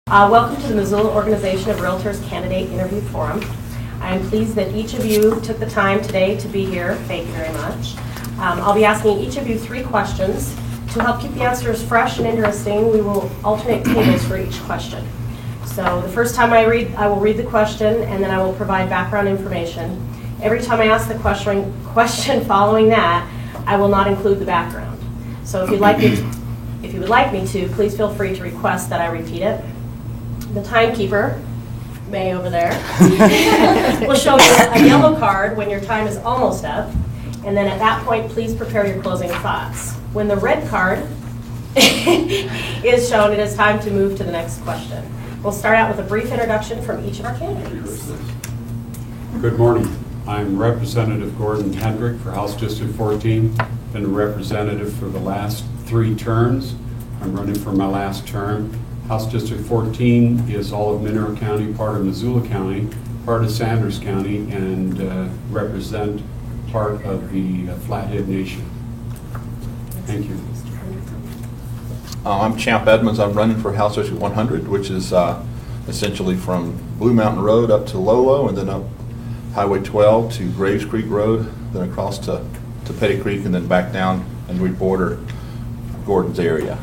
Welcome to the Missoula Organization of Realtors Candidate Interview Forum. I am pleased that each of you took the time today to be here. Thank you very much. I'll be asking each of you 3 questions. To help keep the answers fresh and interesting, we will alternate tables for each question. So the first time I will read the question, and then I will provide background information. Every time I ask the question following that, I will not include the background. So if you would like me to, please feel free to request that I repeat it. The timekeeper, May over there, will show you a yellow card when your time is almost up, and then at that point, please prepare your closing thoughts. When the red card is shown, it is time to move to the next question. We'll start out with a brief introduction from each of our candidates. Good morning. I'm Representative Gordon Hendrick for House District 14. Been a representative for the last 3 terms. I'm running for my last term. House District 14 is all of Mineral County, part of Missoula County, part of Sanders County, and represent part of the Flathead Nation. Thank you. I'm Champ Edmonds. I'm running for House District 100, which is essentially from Blue Mountain Road up to Lolo, and then up Highway 12 to Graves Creek Road, then across to Petty Creek, and then back down, and we border Gordon's area.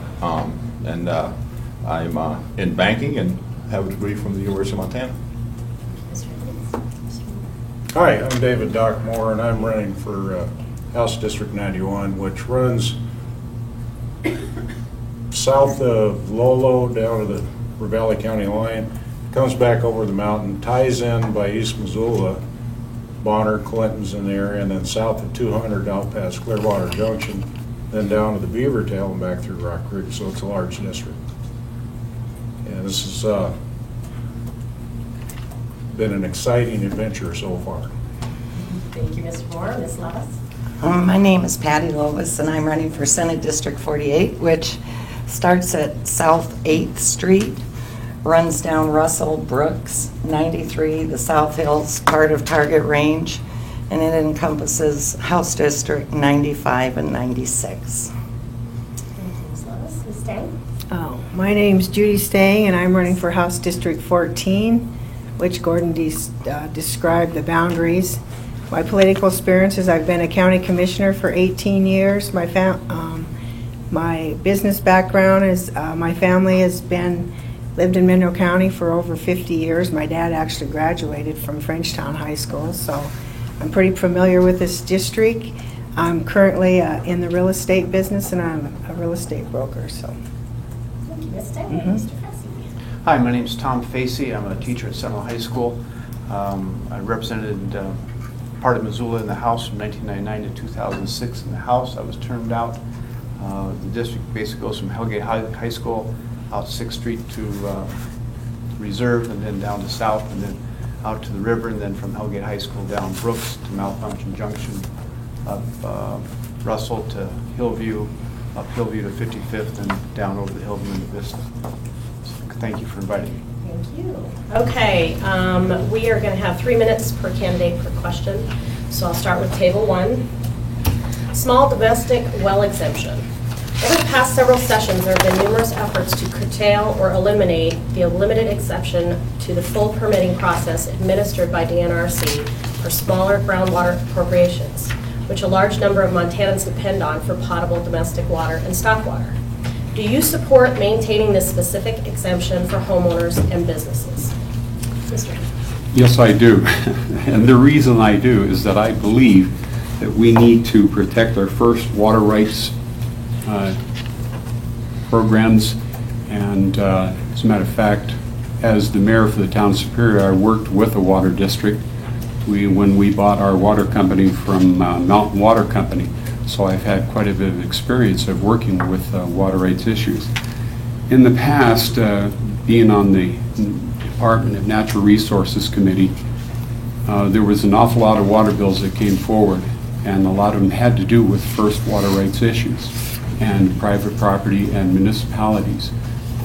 I'm in banking and have a degree from the University of Montana. Hi, I'm David Doc Moore, and I'm running for House District 91, which runs south of Lolo down to the Ravalli County line, comes back over the mountain, ties in by East Missoula, Bonner, Clinton's in the area, and then south of 200 out past Clearwater Junction, then down to the Beaver Tail and back through Rock Creek, so it's a large district. And this has been an exciting adventure so far. Thank you, Mr. Moore. Ms. Levis? My name is Patty Lovis, and I'm running for Senate District 48, which starts at South 8th Street, runs down Russell, Brooks, 93, the South Hills, part of Target Range, and it encompasses House District 95 and 96. Thank you, Ms. Levis. Ms. Stang? My name's Judy Stang, and I'm running for House District 14, which Gordon described the boundaries. My political experiences: I've been a county commissioner for 18 years. My business background is my family has lived in Mineral County for over 50 years. My dad actually graduated from Frenchtown High School, so I'm pretty familiar with this district. I'm currently in the real estate business, and I'm a real estate broker. So. Ms. Stang? Mr. Facey? Hi, my name is Tom Facey. I'm a teacher at Sentinel High School. I represented part of Missoula in the House from 1999 to 2006 in the House. I was termed out. The district basically goes from Hellgate High School out 6th Street to Reserve, and then down to South, and then out to the river, and then from Hellgate High School down Brooks to Malfunction Junction, up Russell to Hillview, up Hillview to 55th, and down over the hill to Linda Vista. So thank you for inviting me. Thank you. Okay, we are going to have 3 minutes per candidate per question. So I'll start with table 1. Small domestic well exemption. Over the past several sessions, there have been numerous efforts to curtail or eliminate the limited exception to the full permitting process administered by DNRC for smaller groundwater appropriations, which a large number of Montanans depend on for potable domestic water and stockwater. Do you support maintaining this specific exemption for homeowners and businesses? Mr. Yes, I do. And the reason I do is that I believe that we need to protect our first water rights programs. And as a matter of fact, as the mayor for the town of Superior, I worked with a water district when we bought our water company from Mountain Water Company. So I've had quite a bit of experience of working with water rights issues. In the past, being on the Department of Natural Resources Committee, there was an awful lot of water bills that came forward, and a lot of them had to do with first water rights issues and private property and municipalities.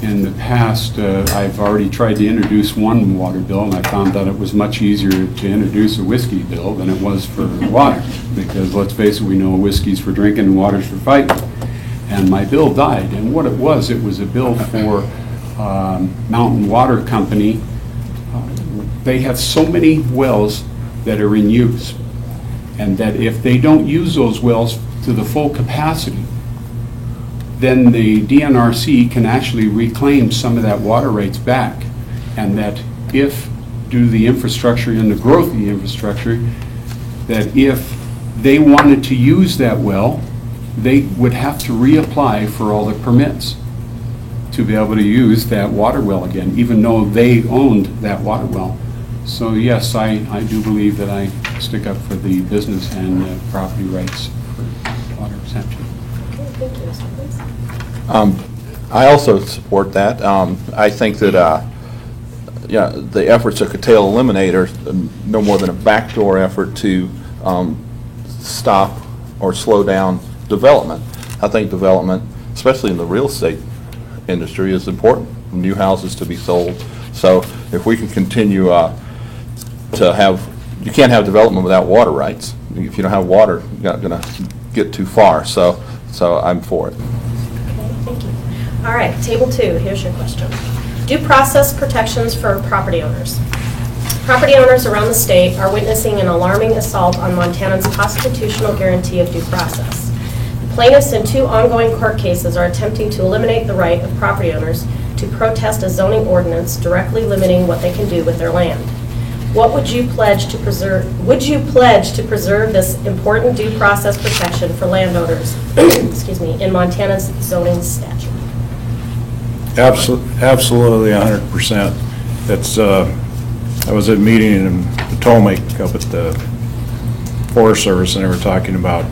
In the past, I've already tried to introduce one water bill, and I found that it was much easier to introduce a whiskey bill than it was for water, because let's face it, we know whiskey's for drinking and water's for fighting. And my bill died, and what it was a bill for Mountain Water Company, they have so many wells that are in use, and that if they don't use those wells to the full capacity, then the DNRC can actually reclaim some of that water rights back. And that if, due to the infrastructure and the growth of the infrastructure, that if they wanted to use that well, they would have to reapply for all the permits to be able to use that water well again, even though they owned that water well. So yes, I do believe that I stick up for the business and property rights for water exemption. Okay, thank you, Mr. Please. I also support that. I think that yeah, the efforts of curtail eliminate are no more than a backdoor effort to stop or slow down development. I think development, especially in the real estate industry, is important. New houses to be sold. So if we can continue to have, you can't have development without water rights. If you don't have water, you're not going to get too far. So I'm for it. Okay, thank you. All right, table 2, here's your question. Due process protections for property owners. Property owners around the state are witnessing an alarming assault on Montanans' constitutional guarantee of due process. The plaintiffs in 2 ongoing court cases are attempting to eliminate the right of property owners to protest a zoning ordinance directly limiting what they can do with their land. What would you pledge to preserve? Would you pledge to preserve this important due process protection for landowners, excuse me, in Montana's zoning statute? Absolutely, 100%. That's, I was at a meeting in Potomac up at the Forest Service, and they were talking about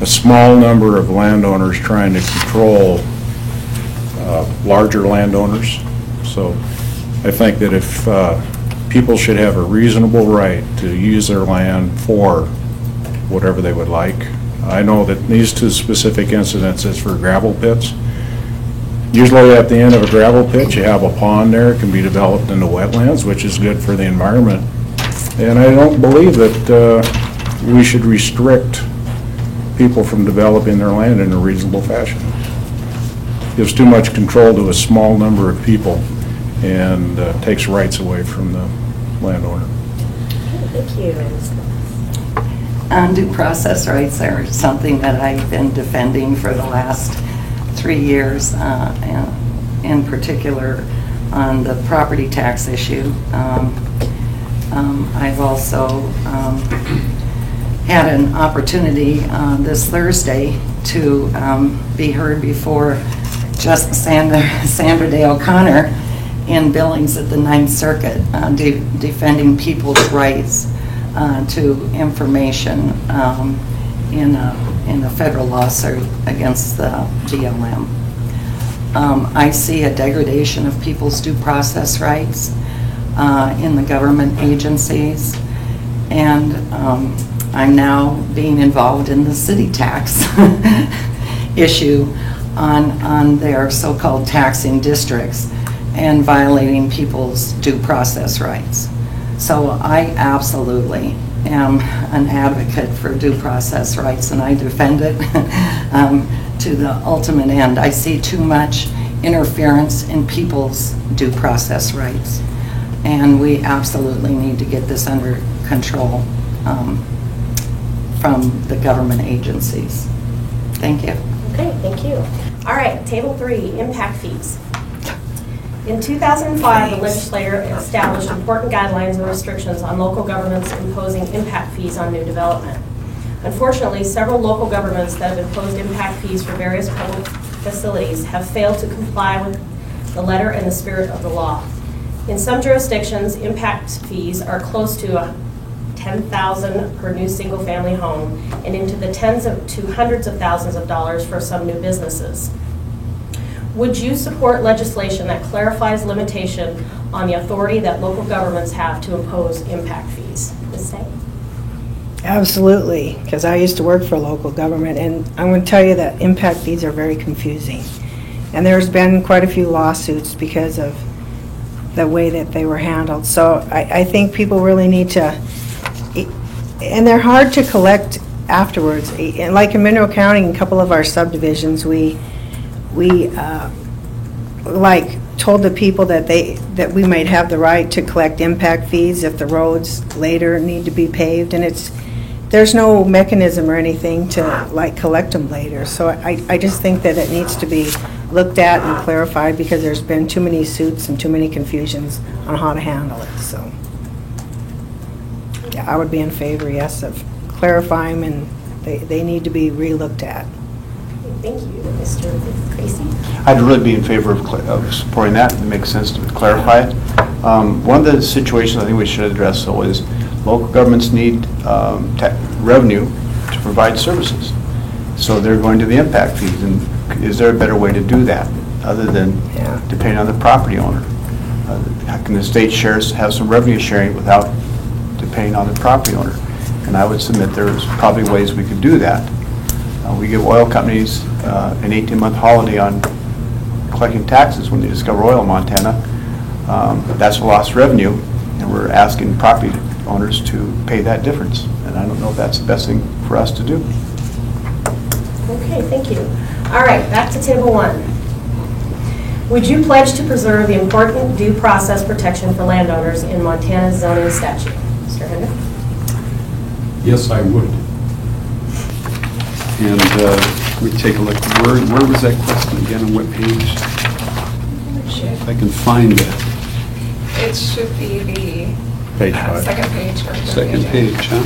a small number of landowners trying to control larger landowners. So I think that if people should have a reasonable right to use their land for whatever they would like. I know that these 2 specific incidents is for gravel pits. Usually at the end of a gravel pit, you have a pond there. It can be developed into wetlands, which is good for the environment. And I don't believe that we should restrict people from developing their land in a reasonable fashion. Gives too much control to a small number of people and takes rights away from the landowner. Thank you. Due process rights are something that I've been defending for the last 3 years, and in particular on the property tax issue. I've also had an opportunity this Thursday to be heard before Justice Sandra Day O'Connor in Billings at the Ninth Circuit, defending people's rights to information in a federal lawsuit against the BLM. I see a degradation of people's due process rights in the government agencies, and I'm now being involved in the city tax issue on their so-called taxing districts and violating people's due process rights. So I absolutely am an advocate for due process rights, and I defend it to the ultimate end. I see too much interference in people's due process rights, and we absolutely need to get this under control from the government agencies. Thank you. Okay, thank you. All right, table 3, impact fees. In 2005, the legislature established important guidelines and restrictions on local governments imposing impact fees on new development. Unfortunately, several local governments that have imposed impact fees for various public facilities have failed to comply with the letter and the spirit of the law. In some jurisdictions, impact fees are close to $10,000 per new single-family home and into the tens to hundreds of thousands of dollars for some new businesses. Would you support legislation that clarifies limitation on the authority that local governments have to impose impact fees? Ms. Day? Absolutely, because I used to work for local government, and I'm going to tell you that impact fees are very confusing. And there's been quite a few lawsuits because of the way that they were handled. So I think people really need to, and they're hard to collect afterwards. And like in Monroe County, in a couple of our subdivisions, we like told the people that we might have the right to collect impact fees if the roads later need to be paved, and there's no mechanism or anything to like collect them later. So I just think that it needs to be looked at and clarified, because there's been too many suits and too many confusions on how to handle it. So yeah, I would be in favor, yes, of clarifying, and they need to be re-looked at. Thank you, Mr. Tracy. I'd really be in favor of supporting that. It makes sense to clarify it. One of the situations I think we should address, though, is local governments need revenue to provide services. So they're going to the impact fees. And is there a better way to do that other than depending on the property owner? How can the state shares have some revenue sharing without depending on the property owner? And I would submit there's probably ways we could do that. We give oil companies an 18-month holiday on collecting taxes when they discover oil in Montana. That's a lost revenue, and we're asking property owners to pay that difference. And I don't know if that's the best thing for us to do. Okay, thank you. All right, back to table 1. Would you pledge to preserve the important due process protection for landowners in Montana's zoning statute? Mr. Hendrick? Yes, I would. And let me take a look. Where was that question again, on what page? If I can find it. It should be the Page 5. second page. Or Second page, huh?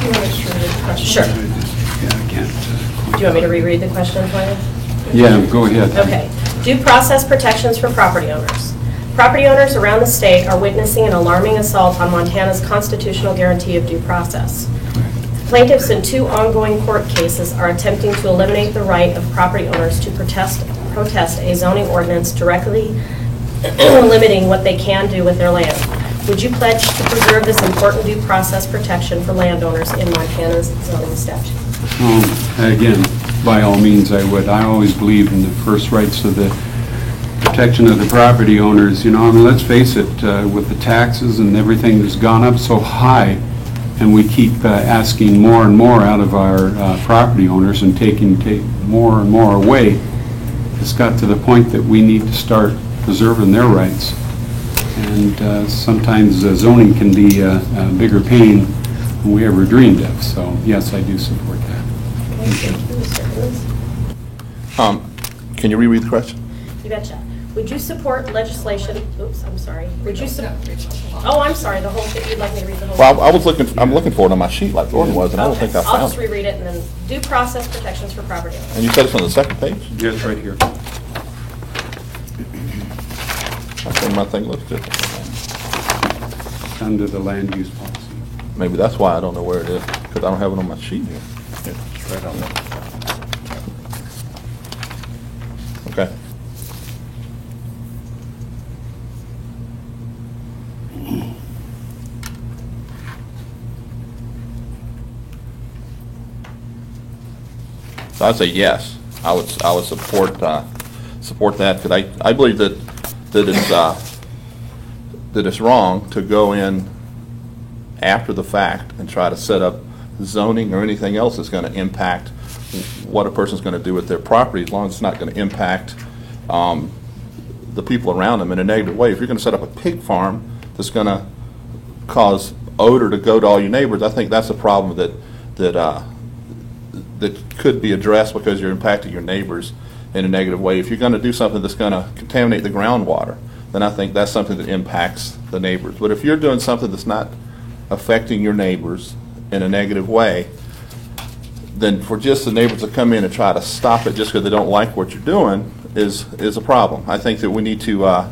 You want to just read the question? Sure. Yeah, I can't. Do you want me to reread the question for you? Yeah, go ahead. Okay. Due process protections for property owners. Property owners around the state are witnessing an alarming assault on Montana's constitutional guarantee of due process. Plaintiffs in 2 ongoing court cases are attempting to eliminate the right of property owners to protest a zoning ordinance directly limiting what they can do with their land. Would you pledge to preserve this important due process protection for landowners in Montana's zoning statute? Again, by all means, I would. I always believe in the first rights of the protection of the property owners. You know, I mean, let's face it, with the taxes and everything that's gone up so high, and we keep asking more and more out of our property owners and taking more and more away, it's got to the point that we need to start preserving their rights. And sometimes zoning can be a bigger pain than we ever dreamed of. So yes, I do support that. Okay, thank you, Mr. Evans. Can you reread the question? You betcha. Would you support legislation, oops, I'm sorry. Would you No, support, read the whole. oh, I'm sorry, the whole thing, you'd like me to read the whole? Well, I'm looking for it on my sheet like Gordon was, and I don't think I I'll found just it. reread it, and then due process protections for property owners. And you said it's on the second page? Yeah, it's right here. I think my thing looks different. Under the land use policy. Maybe that's why I don't know where it is, because I don't have it on my sheet here. It's right on there. Okay. So I'd say yes. I would support that, because I believe that it's wrong to go in after the fact and try to set up zoning or anything else that's going to impact what a person's going to do with their property, as long as it's not going to impact the people around them in a negative way. If you're going to set up a pig farm that's going to cause odor to go to all your neighbors, I think that's a problem that could be addressed, because you're impacting your neighbors in a negative way. If you're going to do something that's going to contaminate the groundwater, then I think that's something that impacts the neighbors. But if you're doing something that's not affecting your neighbors in a negative way, then for just the neighbors to come in and try to stop it just because they don't like what you're doing is a problem. I think that we need to at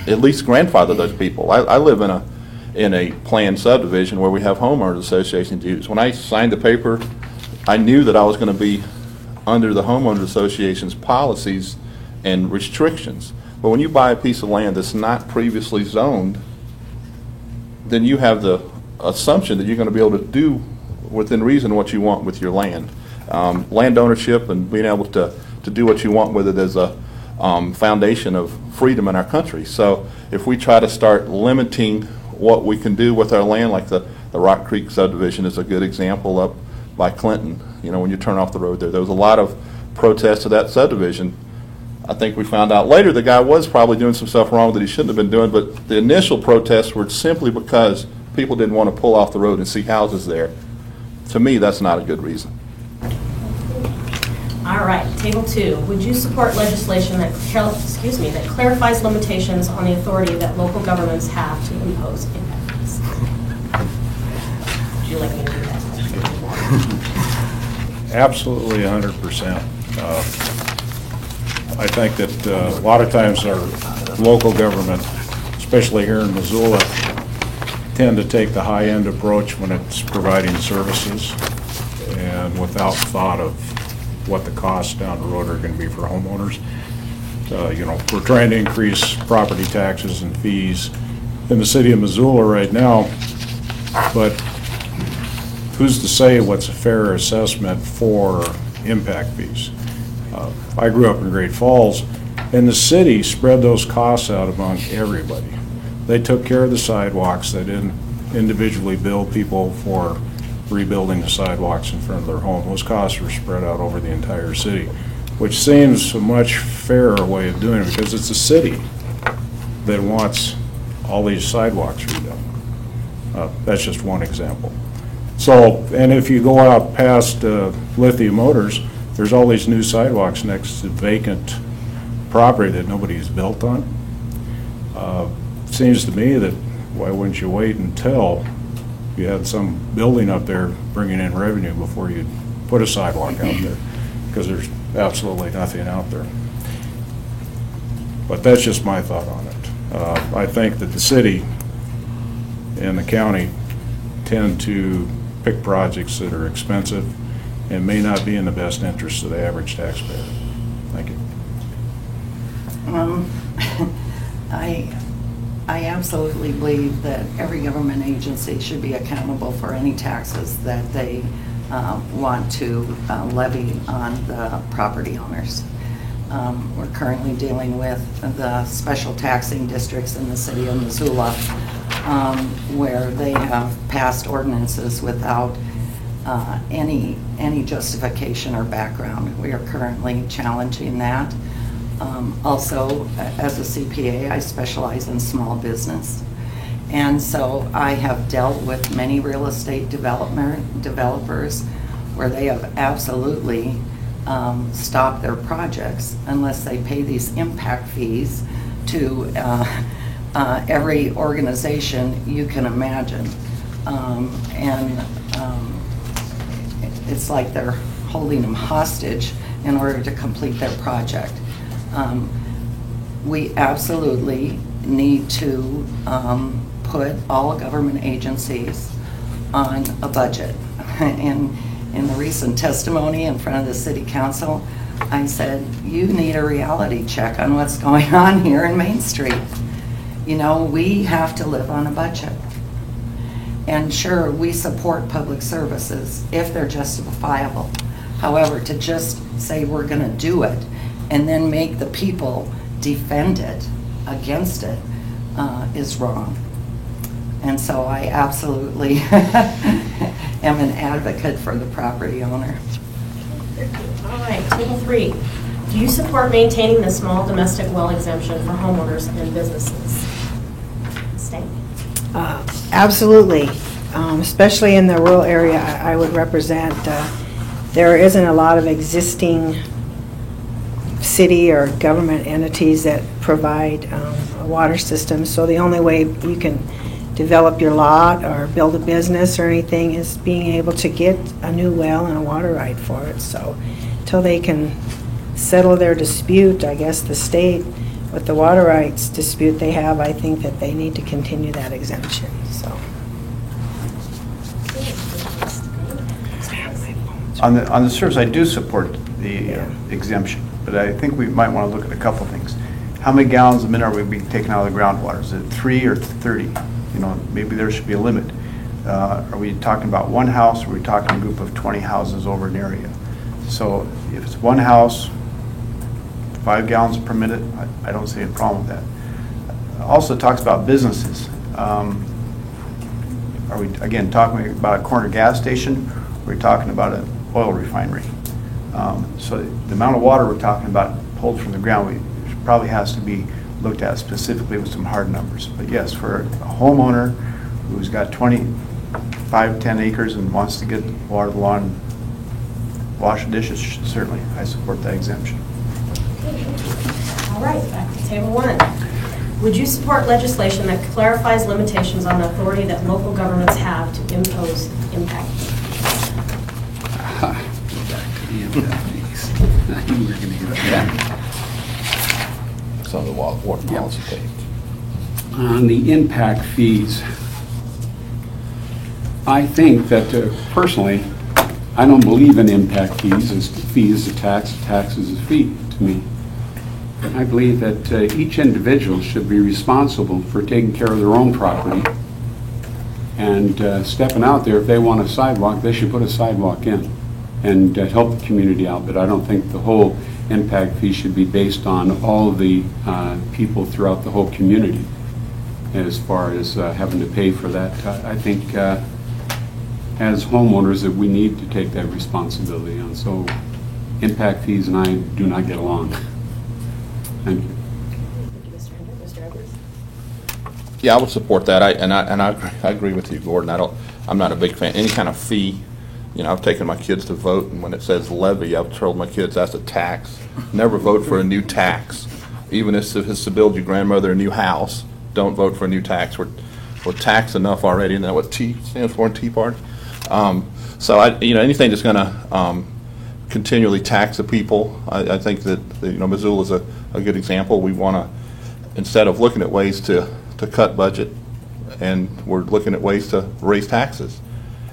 least grandfather those people. I live in a planned subdivision where we have homeowners association dues. When I signed the paper, I knew that I was going to be under the homeowners association's policies and restrictions. But when you buy a piece of land that's not previously zoned, then you have the assumption that you're going to be able to do within reason what you want with your land. Land ownership and being able to do what you want with it is a foundation of freedom in our country. So if we try to start limiting what we can do with our land, like the Rock Creek subdivision is a good example up by Clinton. You know, when you turn off the road there was a lot of protest to that subdivision. I think we found out later the guy was probably doing some stuff wrong that he shouldn't have been doing, but the initial protests were simply because people didn't want to pull off the road and see houses there. To me, that's not a good reason. All right, table 2. Would you support legislation that, that clarifies limitations on the authority that local governments have to impose impact fees? Would you like me to do that? Absolutely 100%. I think that a lot of times our local government, especially here in Missoula, tend to take the high-end approach when it's providing services and without thought of what the costs down the road are going to be for homeowners. We're trying to increase property taxes and fees in the city of Missoula right now, but who's to say what's a fair assessment for impact fees? I grew up in Great Falls, and the city spread those costs out among everybody. They took care of the sidewalks. They didn't individually bill people for rebuilding the sidewalks in front of their home. Those costs were spread out over the entire city, which seems a much fairer way of doing it because it's the city that wants all these sidewalks redone. That's just one example. So, and if you go out past Lithia Motors, there's all these new sidewalks next to vacant property that nobody's built on. Seems to me that why wouldn't you wait until you had some building up there bringing in revenue before you put a sidewalk out there? Because there's absolutely nothing out there. But that's just my thought on it. I think that the city and the county tend to pick projects that are expensive and may not be in the best interest of the average taxpayer. Thank you. I absolutely believe that every government agency should be accountable for any taxes that they want to levy on the property owners. We're currently dealing with the special taxing districts in the city of Missoula, where they have passed ordinances without any justification or background. We are currently challenging that. Also, as a CPA, I specialize in small business. And so I have dealt with many real estate developers where they have absolutely stopped their projects unless they pay these impact fees to every organization you can imagine. It's like they're holding them hostage in order to complete their project. We absolutely need to put all government agencies on a budget. In the recent testimony in front of the city council, I said, you need a reality check on what's going on here in Main Street. You know, we have to live on a budget. And sure, we support public services if they're justifiable. However, to just say we're going to do it and then make the people defend it against it is wrong. And so I absolutely am an advocate for the property owner. All right, table 3. Do you support maintaining the small domestic well exemption for homeowners and businesses? Stay. Absolutely, especially in the rural area I would represent. There isn't a lot of existing city or government entities that provide a water system, so the only way you can develop your lot or build a business or anything is being able to get a new well and a water right for it. So until they can settle their dispute, I guess the state with the water rights dispute they have, I think that they need to continue that exemption. So On the surface, I do support the exemption, but I think we might want to look at a couple things. How many gallons a minute are we being taken out of the groundwater? Is it 3 or 30? You know, maybe there should be a limit. Are we talking about one house, or are we talking a group of 20 houses over an area? So if it's one house, 5 gallons per minute, I don't see a problem with that. Also talks about businesses. Are we, again, talking about a corner gas station? Or are we talking about an oil refinery? So the amount of water we're talking about pulled from the ground probably has to be looked at specifically with some hard numbers. But yes, for a homeowner who's got 25, 10 acres and wants to get water the lawn, wash the dishes, certainly, I support that exemption. All right, back to table 1. Would you support legislation that clarifies limitations on the authority that local governments have to impose impact fees? Back to the impact fees. I knew we were going to get that. Some of the water policy page. On the impact fees, I think that personally, I don't believe in impact fees. As fee is a tax is a fee to me. I believe that each individual should be responsible for taking care of their own property and stepping out there. If they want a sidewalk, they should put a sidewalk in and help the community out. But I don't think the whole impact fee should be based on all the people throughout the whole community as far as having to pay for that. I think as homeowners that we need to take that responsibility on. So impact fees and I do not get along. Thank you. Thank you, Mr. Hendrick. Mr. Edwards? Yeah, I would support that. I agree with you, Gordon. I'm not a big fan. Any kind of fee, you know, I've taken my kids to vote, and when it says levy, I've told my kids that's a tax. Never vote for a new tax. Even if it's to build your grandmother a new house, don't vote for a new tax. We're taxed enough already. Isn't that what T stands for in Tea Party? So anything that's going to continually tax the people, I think that Missoula is a good example. We want to, instead of looking at ways to cut budget, and we're looking at ways to raise taxes.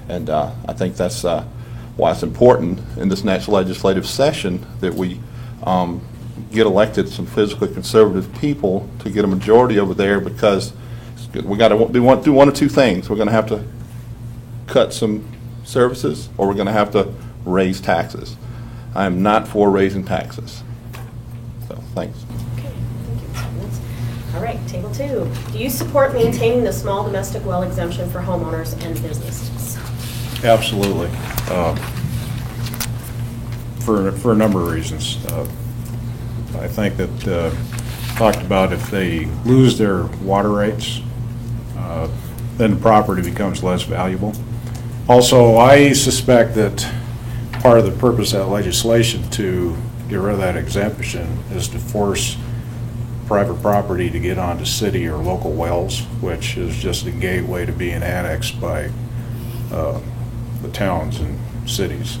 And I think that's why it's important in this next legislative session that we get elected some physically conservative people to get a majority over there, because we got to do one of two things. We're going to have to cut some services, or we're going to have to raise taxes. I am not for raising taxes. So thanks. Okay, thank you, Mr. Edwards. All right, table 2. Do you support maintaining the small domestic well exemption for homeowners and businesses? Absolutely. For a number of reasons. I think that talked about if they lose their water rights, then the property becomes less valuable. Also, I suspect that part of the purpose of that legislation to get rid of that exemption is to force private property to get onto city or local wells, which is just a gateway to being annexed by the towns and cities.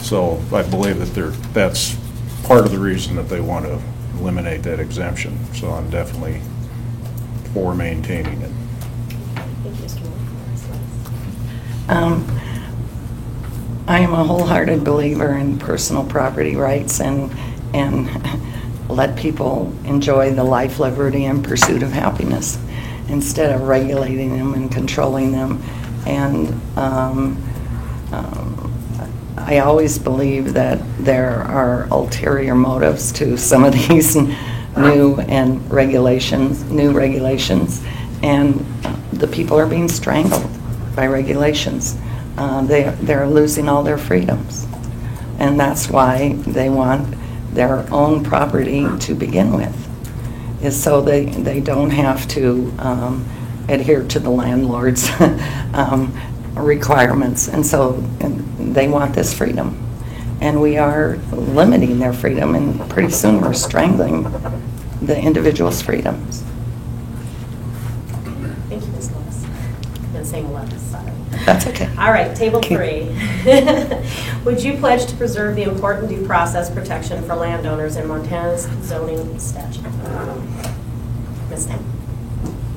So I believe that that's part of the reason that they want to eliminate that exemption. So I'm definitely for maintaining it. Thank you, Mr. Moore. I am a wholehearted believer in personal property rights and let people enjoy the life, liberty, and pursuit of happiness instead of regulating them and controlling them. And I always believe that there are ulterior motives to some of these new regulations, and the people are being strangled by regulations. They're losing all their freedoms, and that's why they want their own property to begin with, is so they don't have to adhere to the landlord's requirements, and so they want this freedom, and we are limiting their freedom, and pretty soon we're strangling the individual's freedoms. Thank you, Ms. Lewis. I've been saying Lewis, sorry. That's okay. All right, table 3. Would you pledge to preserve the important due process protection for landowners in Montana's zoning statute? Ms. Tam?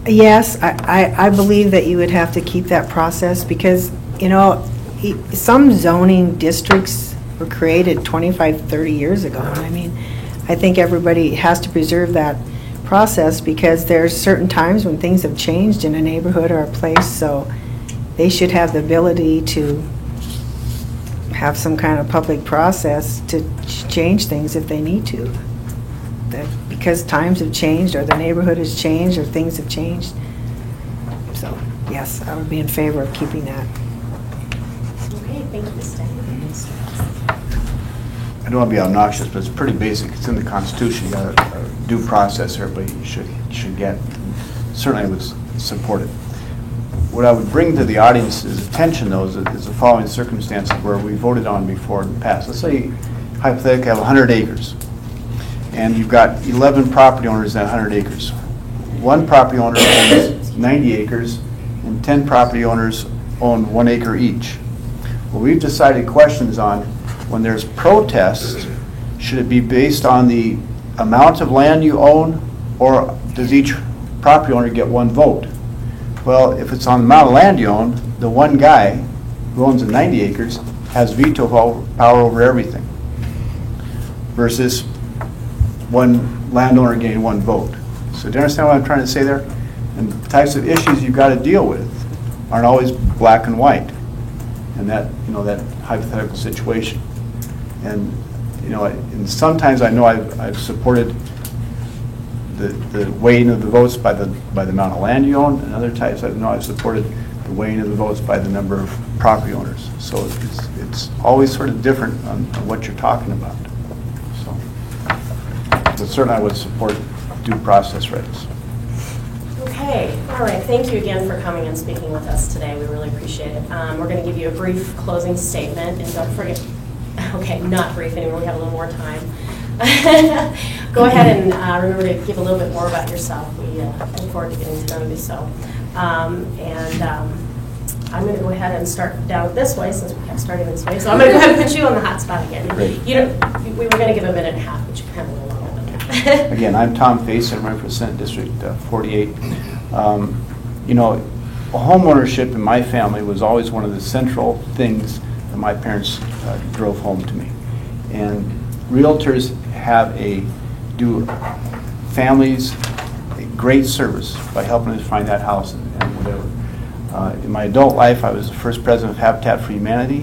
Yes, I believe that you would have to keep that process because, some zoning districts were created 25, 30 years ago. I mean, I think everybody has to preserve that process because there's certain times when things have changed in a neighborhood or a place, so they should have the ability to have some kind of public process to change things if they need to. Because times have changed, or the neighborhood has changed, or things have changed. So, yes, I would be in favor of keeping that. Okay, thank you, Ms. Tam. I don't want to be obnoxious, but it's pretty basic. It's in the Constitution. You got a due process everybody should get. Certainly I would support it. What I would bring to the audience's attention, though, is the following circumstances where we voted on before in the past. Let's say, hypothetically, I have 100 acres, and you've got 11 property owners in 100 acres. One property owner owns 90 acres, and 10 property owners own 1 acre each. Well, we've decided questions on when there's protests, should it be based on the amount of land you own, or does each property owner get one vote? Well, if it's on the amount of land you own, the one guy who owns the 90 acres has veto power over everything, versus one landowner getting one vote. So do you understand what I'm trying to say there? And the types of issues you've got to deal with aren't always black and white, and that, you know, that hypothetical situation. And, you know, and sometimes I know I've supported the weighting of the votes by the amount of land you own, and other times I know I've supported the weighting of the votes by the number of property owners. So it's always sort of different on what you're talking about. So, but certainly I would support due process rights. Okay, all right, thank you again for coming and speaking with us today. We really appreciate it. We're going to give you a brief closing statement, and don't forget, okay, not brief anymore, we have a little more time. Go ahead and remember to give a little bit more about yourself. We look forward to getting to know you. So, I'm going to go ahead and start down this way since we kept starting this way. So I'm going to go ahead and put you on the hot spot again. Great. You know, we were going to give a minute and a half, but you can have a little longer than that. Again, I'm Tom Facey. I'm running for Senate District 48. You know, home ownership in my family was always one of the central things that my parents drove home to me. And realtors do families a great service by helping us find that house and whatever. In my adult life, I was the first president of Habitat for Humanity,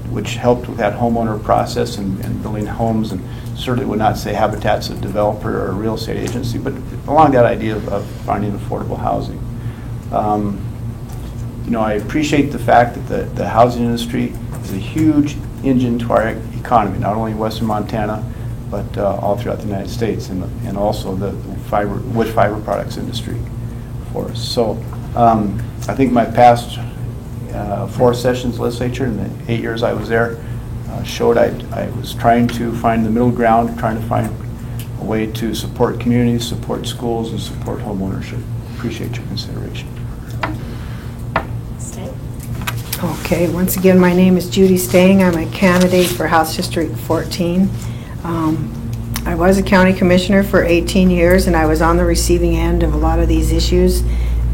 which helped with that homeowner process and building homes, and certainly would not say Habitat's a developer or a real estate agency, but along that idea of finding affordable housing. You know, I appreciate the fact that the housing industry is a huge engine to our economy, not only in western Montana, but all throughout the United States, and also the wood fiber products industry for us. So I think my past 4 sessions legislature in the 8 years I was there showed I was trying to find the middle ground, trying to find a way to support communities, support schools, and support home ownership. Appreciate your consideration. Stay. Okay, once again, my name is Judy Stang. I'm a candidate for House District 14. I was a county commissioner for 18 years, and I was on the receiving end of a lot of these issues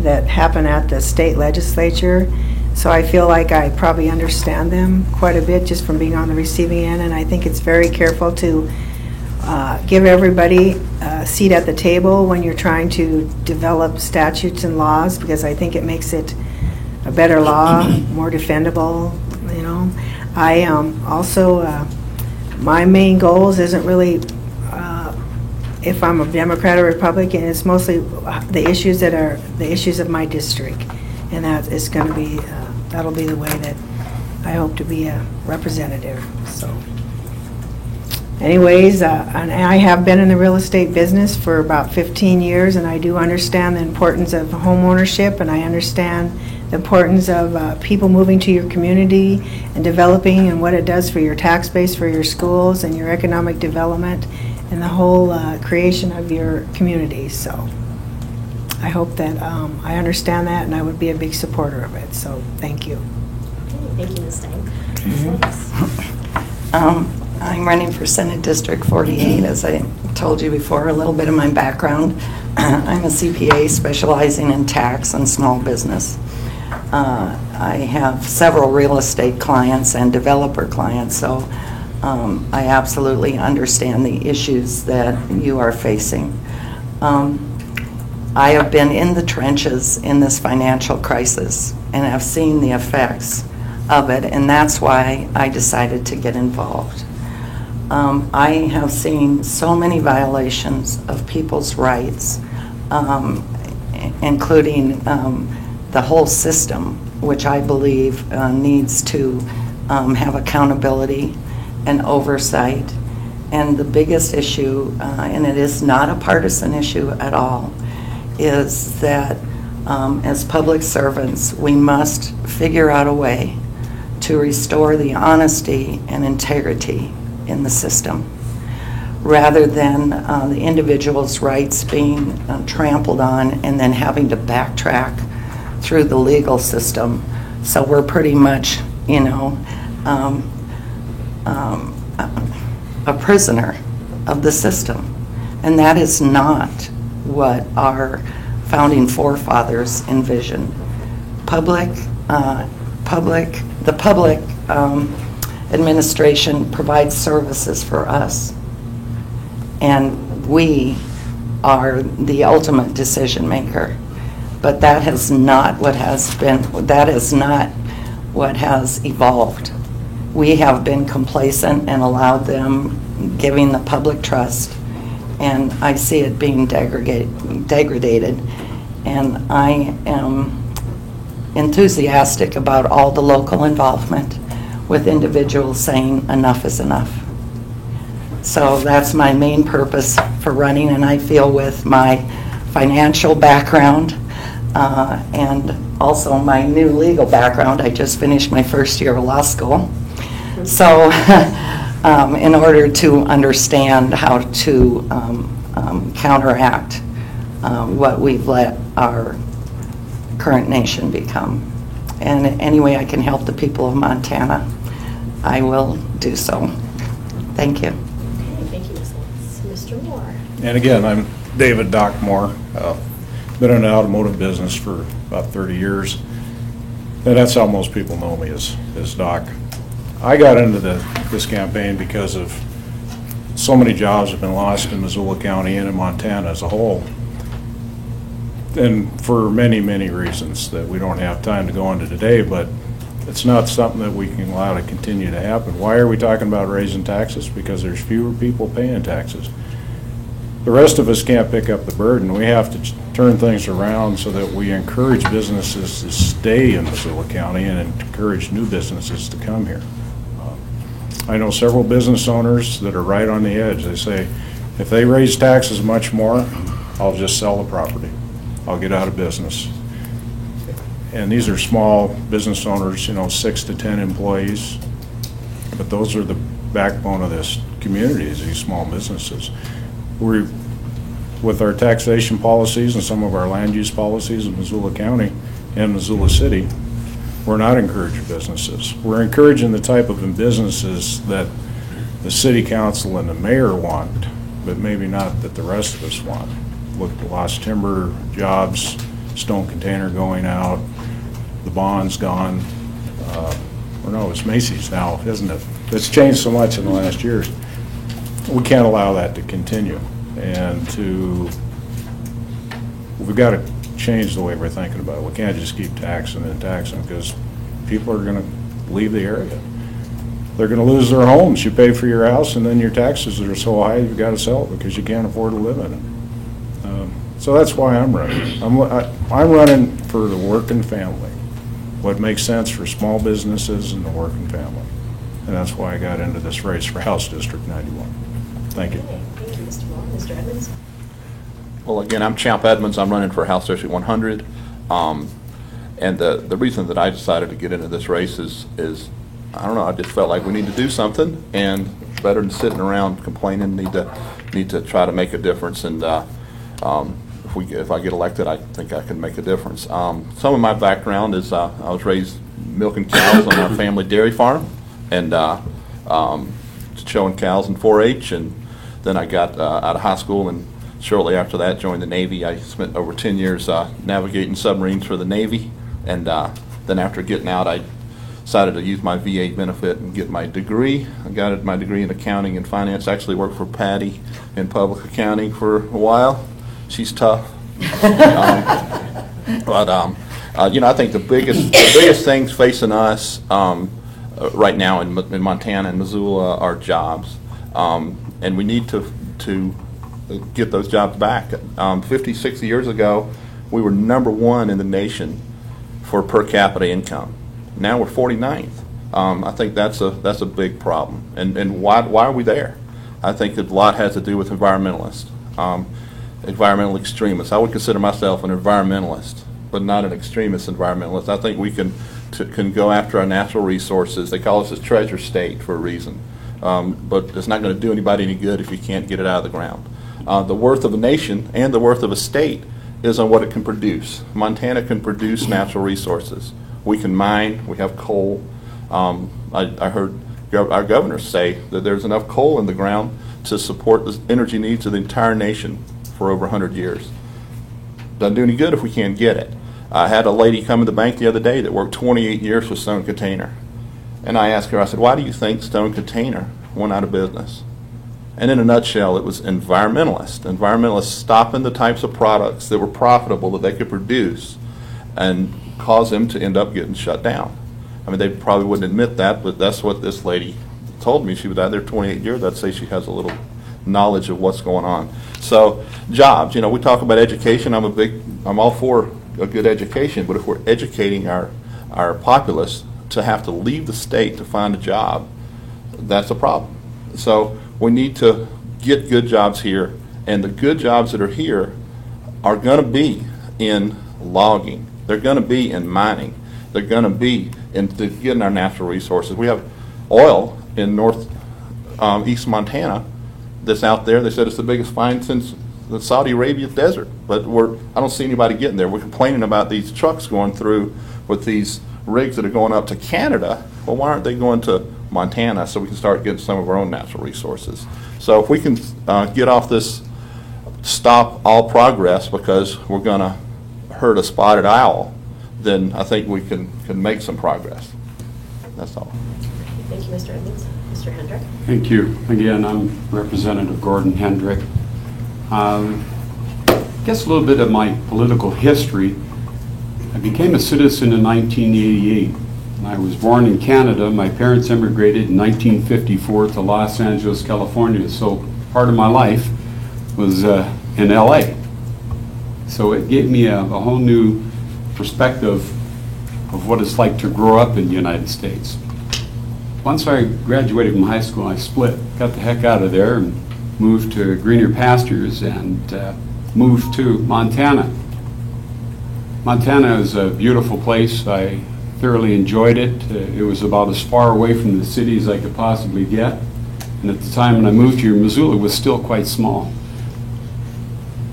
that happen at the state legislature. So I feel like I probably understand them quite a bit just from being on the receiving end, and I think it's very careful to give everybody a seat at the table when you're trying to develop statutes and laws, because I think it makes it a better law, more defendable, you know. I also, my main goals isn't really if I'm a Democrat or Republican, it's mostly the issues that are the issues of my district, and that is going to be that'll be the way that I hope to be a representative. So anyways, and I have been in the real estate business for about 15 years, and I do understand the importance of home ownership, and I understand the importance of people moving to your community and developing, and what it does for your tax base, for your schools, and your economic development, and the whole creation of your community. So I hope that I understand that, and I would be a big supporter of it. So thank you. Okay, thank you, Ms. Stang. I'm running for Senate District 48, as I told you before, a little bit of my background. I'm a CPA specializing in tax and small business. I have several real estate clients and developer clients, so I absolutely understand the issues that you are facing. I have been in the trenches in this financial crisis and have seen the effects of it, and that's why I decided to get involved. I have seen so many violations of people's rights, including the whole system, which I believe needs to have accountability and oversight. And the biggest issue, and it is not a partisan issue at all, is that as public servants, we must figure out a way to restore the honesty and integrity in the system, rather than the individual's rights being trampled on and then having to backtrack through the legal system. So we're pretty much, you know, a prisoner of the system. And that is not what our founding forefathers envisioned. The public administration provides services for us, and we are the ultimate decision maker. But that is not what has evolved. We have been complacent and allowed them giving the public trust, and I see it being degraded. And I am enthusiastic about all the local involvement with individuals saying enough is enough. So that's my main purpose for running, and I feel with my financial background and also my new legal background, I just finished my first year of law school. So in order to understand how to counteract what we've let our current nation become. And any way I can help the people of Montana, I will do so. Thank you. Okay, thank you, Ms. Lentz. Mr. Moore. And again, I'm David Doc Moore. Been in the automotive business for about 30 years. And that's how most people know me, as Doc. I got into this campaign because of so many jobs have been lost in Missoula County and in Montana as a whole. And for many, many reasons that we don't have time to go into today, but it's not something that we can allow to continue to happen. Why are we talking about raising taxes? Because there's fewer people paying taxes. The rest of us can't pick up the burden. We have to turn things around so that we encourage businesses to stay in Missoula County and encourage new businesses to come here. I know several business owners that are right on the edge. They say, if they raise taxes much more, I'll just sell the property. I'll get out of business. And these are small business owners, 6 to 10 employees. But those are the backbone of this community, is these small businesses. With our taxation policies and some of our land use policies in Missoula County and Missoula City, we're not encouraging businesses. We're encouraging the type of businesses that the city council and the mayor want, but maybe not that the rest of us want. Look at the lost timber jobs, stone container going out, the bonds gone. Or no, it's Macy's now, isn't it? It's changed so much in the last years. We can't allow that to continue. And we've got to change the way we're thinking about it. We can't just keep taxing and taxing, because people are going to leave the area. They're going to lose their homes. You pay for your house, and then your taxes are so high you've got to sell it because you can't afford to live in it. So that's why I'm running. I'm running for the working family, what makes sense for small businesses and the working family. And that's why I got into this race for House District 91. Thank you. Okay, thank you, Mr. Moore. Mr. Edmonds? Well, again, I'm Champ Edmonds. I'm running for House District 100. And the reason that I decided to get into this race is I don't know, I just felt like we need to do something, and better than sitting around complaining, need to try to make a difference. And if I get elected, I think I can make a difference. Some of my background is I was raised milking cows on our family dairy farm, and showing cows in 4-H, and then I got out of high school, and shortly after that joined the Navy. I spent over 10 years navigating submarines for the Navy, and then after getting out, I decided to use my VA benefit and get my degree. I got my degree in accounting and finance. Actually worked for Patty in public accounting for a while. She's tough. But I think the biggest things facing us right now in Montana and Missoula are jobs, and we need to get those jobs back. 50, 60 years ago, we were #1 in the nation for per capita income. Now we're 49th. I think that's a big problem. And why are we there? I think that a lot has to do with environmentalists, environmental extremists. I would consider myself an environmentalist, but not an extremist environmentalist. I think we can go after our natural resources. They call us a treasure state for a reason, but it's not going to do anybody any good if you can't get it out of the ground. The worth of a nation and the worth of a state is on what it can produce. Montana can produce natural resources. We can mine. We have coal. I heard our governor say that there's enough coal in the ground to support the energy needs of the entire nation for over 100 years. Doesn't do any good if we can't get it. I had a lady come to the bank the other day that worked 28 years for Stone Container. And I asked her, I said, why do you think Stone Container went out of business? And in a nutshell, it was environmentalists stopping the types of products that were profitable that they could produce and cause them to end up getting shut down. I mean, they probably wouldn't admit that, but that's what this lady told me. She was out there 28 years. I'd say she has a little knowledge of what's going on. So jobs, we talk about education. I'm all for a good education, but if we're educating our populace to have to leave the state to find a job, that's a problem. So we need to get good jobs here, and the good jobs that are here are going to be in logging. They're going to be in mining. They're going to be in getting our natural resources. We have oil in east Montana that's out there. They said it's the biggest find since the Saudi Arabia desert, but I don't see anybody getting there. We're complaining about these trucks going through with these rigs that are going up to Canada. Well, why aren't they going to Montana so we can start getting some of our own natural resources? So if we can get off this stop all progress because we're going to hurt a spotted owl, then I think we can make some progress. That's all. Thank you, Mr. Edmonds. Mr. Hendrick? Thank you. Again, I'm Representative Gordon Hendrick. I guess a little bit of my political history. I became a citizen in 1988. I was born in Canada. My parents immigrated in 1954 to Los Angeles, California. So part of my life was in LA. So it gave me a whole new perspective of what it's like to grow up in the United States. Once I graduated from high school, I split, got the heck out of there and moved to greener pastures and moved to Montana. Montana is a beautiful place. I thoroughly enjoyed it. It was about as far away from the city as I could possibly get. And at the time when I moved here, Missoula was still quite small.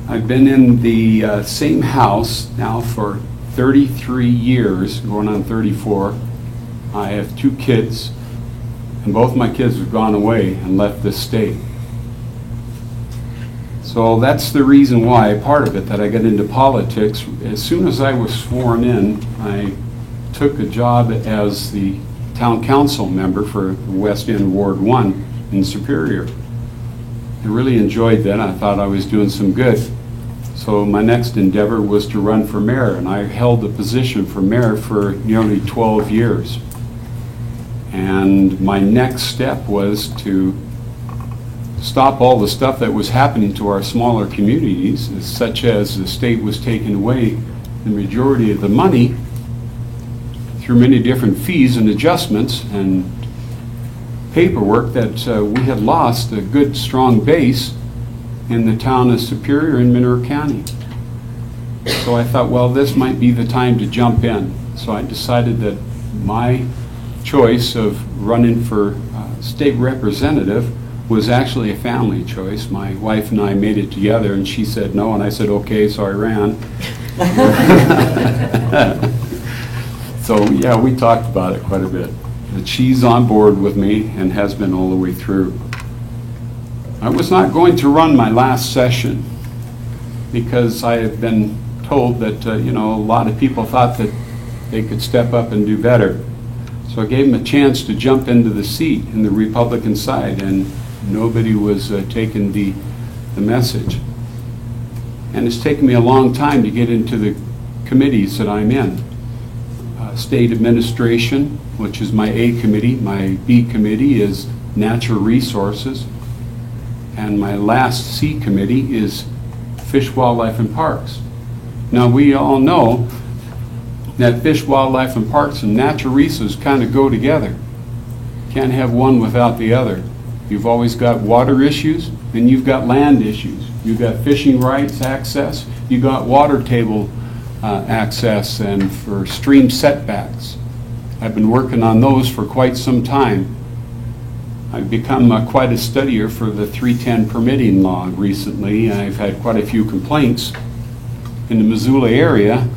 I've been in the same house now for 33 years, going on 34. I have 2 kids, and both my kids have gone away and left this state. So that's the reason why, part of it, that I got into politics. As soon as I was sworn in, I took a job as the town council member for West End Ward 1 in Superior. I really enjoyed that. I thought I was doing some good. So my next endeavor was to run for mayor, and I held the position for mayor for nearly 12 years. And my next step was to stop all the stuff that was happening to our smaller communities, such as the state was taking away the majority of the money through many different fees and adjustments and paperwork, that we had lost a good, strong base in the town of Superior in Mineral County. So I thought, well, this might be the time to jump in. So I decided that my choice of running for state representative was actually a family choice. My wife and I made it together, and she said no, and I said okay, so I ran. So yeah, we talked about it quite a bit. But she's on board with me and has been all the way through. I was not going to run my last session because I had been told that a lot of people thought that they could step up and do better. So I gave them a chance to jump into the seat in the Republican side, and nobody was taking the message. And it's taken me a long time to get into the committees that I'm in. State Administration, which is my A committee. My B committee is Natural Resources. And my last C committee is Fish, Wildlife, and Parks. Now, we all know that fish, wildlife, and parks and natural resources kind of go together. Can't have one without the other. You've always got water issues, and you've got land issues. You've got fishing rights access, you've got water table access, and for stream setbacks. I've been working on those for quite some time. I've become quite a studier for the 310 permitting law recently. I've had quite a few complaints in the Missoula area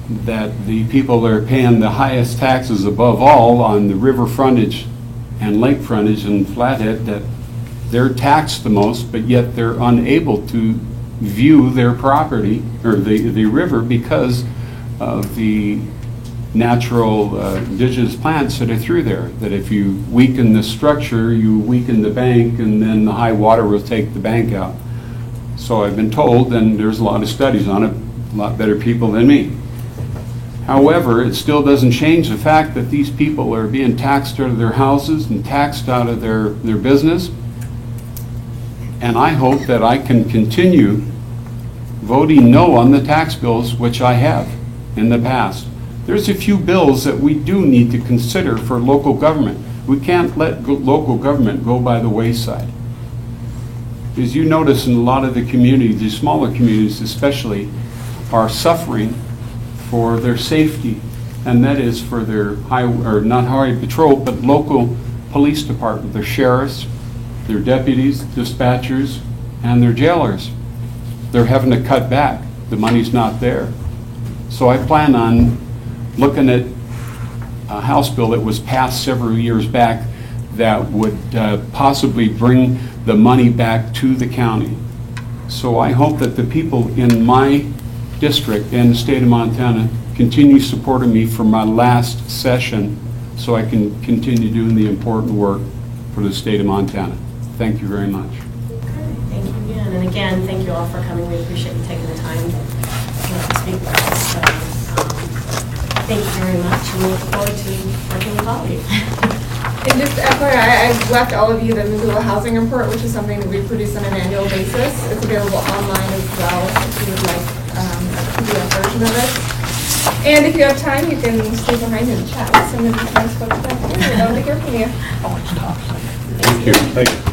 that the people that are paying the highest taxes above all on the river frontage and lake frontage and Flathead, that they're taxed the most, but yet they're unable to view their property or the river because of the natural indigenous plants that are through there. That if you weaken the structure, you weaken the bank, and then the high water will take the bank out. So I've been told, and there's a lot of studies on it, a lot better people than me. However, it still doesn't change the fact that these people are being taxed out of their houses and taxed out of their business. And I hope that I can continue voting no on the tax bills, which I have in the past. There's a few bills that we do need to consider for local government. We can't let local government go by the wayside. As you notice in a lot of the communities, the smaller communities especially, are suffering for their safety, and that is for their not highway patrol, but local police department, their sheriffs, their deputies, dispatchers, and their jailers. They're having to cut back. The money's not there. So I plan on looking at a House bill that was passed several years back that would possibly bring the money back to the county. So I hope that the people in my district and the state of Montana continue supporting me for my last session so I can continue doing the important work for the state of Montana. Thank you very much. Okay, thank you again. And again, thank you all for coming. We appreciate you taking the time to speak with us. So, thank you very much, and we look forward to working with all of you. And just FYI, I've left all of you the Missoula Housing Report, which is something that we produce on an annual basis. It's available online as well if you would like a PDF version of it. And if you have time, you can stay behind and chat with some of these nice folks back here. We'd love to hear from you. Thank you. Thank you.